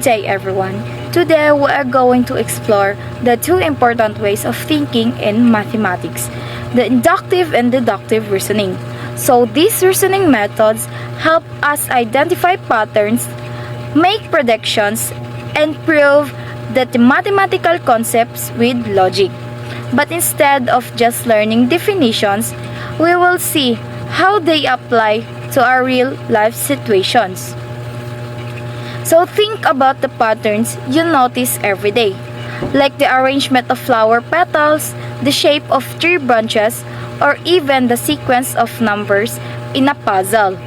day everyone. Today we are going to explore the two important ways of thinking in mathematics, the inductive and deductive reasoning. So these reasoning methods help us identify patterns, make predictions, and prove that the mathematical concepts with logic. But instead of just learning definitions, we will see how they apply to our real life situations. So think about the patterns you notice every day, like the arrangement of flower petals, the shape of tree branches, or even the sequence of numbers in a puzzle.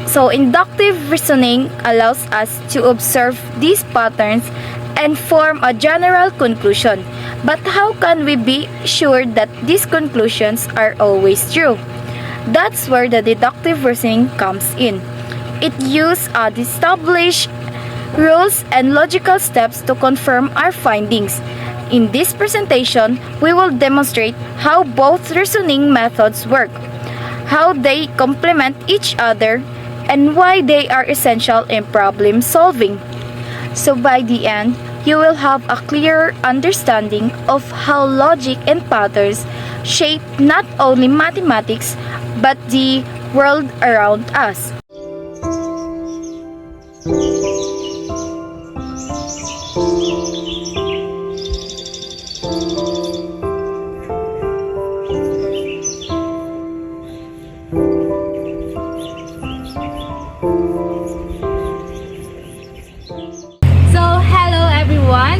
So inductive reasoning allows us to observe these patterns and form a general conclusion. But how can we be sure that these conclusions are always true? That's where the deductive reasoning comes in. It uses established rules and logical steps to confirm our findings. In this presentation, we will demonstrate how both reasoning methods work, how they complement each other, and why they are essential in problem solving. So by the end, you will have a clearer understanding of how logic and patterns shape not only mathematics but the world around us.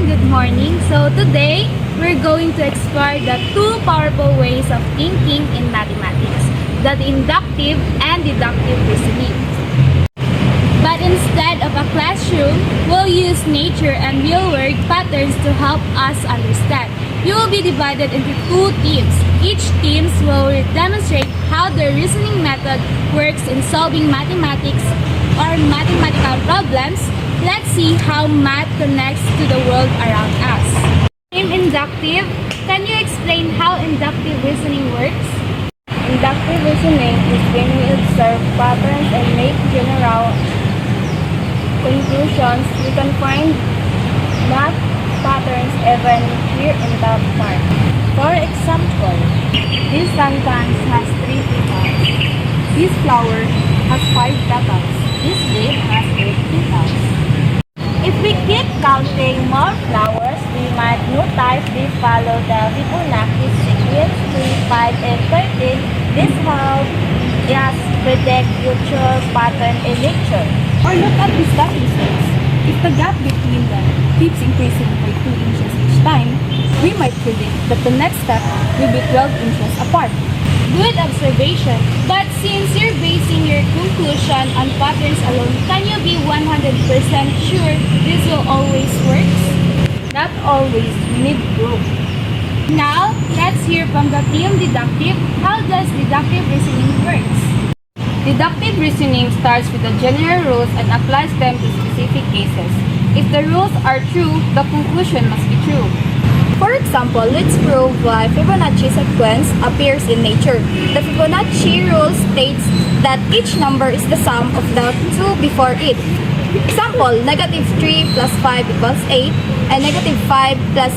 Good morning. So today, we're going to explore the two powerful ways of thinking in mathematics, the inductive and deductive reasoning. But instead of a classroom, we'll use nature and real-world patterns to help us understand. You will be divided into two teams. Each team will demonstrate how the reasoning method works in solving mathematics or mathematical problems. Let's see how math connects to the world around us. Team inductive, can you explain how inductive reasoning works? Inductive reasoning is when we observe patterns and make general conclusions. We can find math patterns even here in that part. For example, this sentence has 3 petals. This flower has 5 petals. This leaf has 8 petals. If we keep counting more flowers, we might notice they follow the Fibonacci sequence 3, 5, and 13. This helps us predict future pattern in nature. Or look at the stepping stones. If the gap between them keeps increasing by 2 inches each time, we might predict that the next step will be 12 inches apart. Good observation. But since you're basing your conclusion on patterns alone, can you be 100% sure this will always work? Not always. We need proof. Now, let's hear from the team deductive. How does deductive reasoning works? Deductive reasoning starts with the general rules and applies them to specific cases. If the rules are true, the conclusion must be true. For example, let's prove why Fibonacci sequence appears in nature. The Fibonacci rule states that each number is the sum of the two before it. Example, negative 3 plus 5 equals 8 and negative 5 plus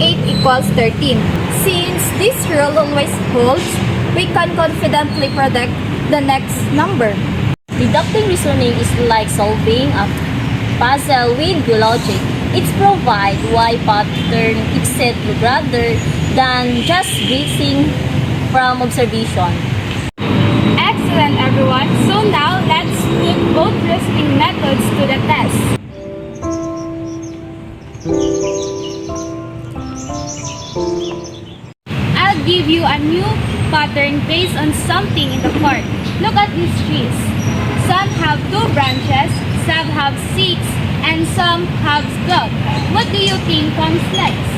8 equals 13. Since this rule always holds, we can confidently predict the next number. Deductive reasoning is like solving a puzzle with logic. It provides why pattern exist rather than just guessing from observation. Excellent, everyone. So now, let's put both reasoning methods to the test. I'll give you a new pattern based on something in the court. Look at these trees. Some have 2 branches, some have 6, and some have 12. What do you think comes next?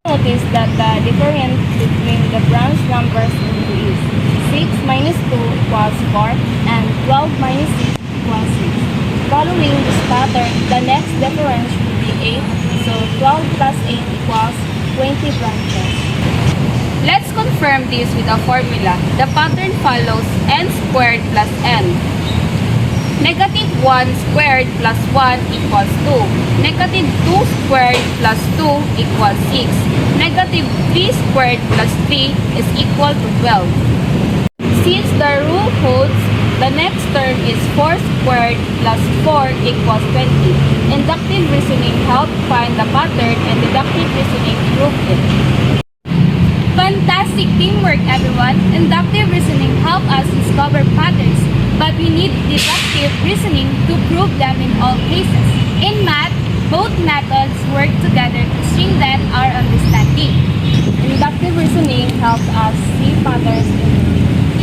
Notice that the difference between the branch numbers is 6 minus 2 equals 4 and 12 minus 6 equals 6. Following this pattern, the next difference will be 8, so 12 plus 8 equals 20 branches. Let's confirm this with a formula. The pattern follows n squared plus n. Negative 1 squared plus 1 equals 2. Negative 2 squared plus 2 equals 6. Negative 3 squared plus 3 is equal to 12. Since the rule holds, the next term is 4 squared plus 4 equals 20. Inductive reasoning helps find the pattern and deductive reasoning prove it. Fantastic teamwork, everyone! Inductive reasoning helps us discover patterns, but we need deductive reasoning to prove them in all cases. In math, both methods work together to strengthen our understanding. Inductive reasoning helps us see patterns in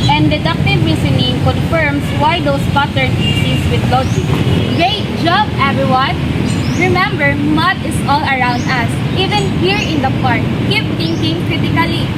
And deductive reasoning confirms why those patterns exist with logic. Great job, everyone! Remember, math is all around us, even here in the park. Keep thinking critically.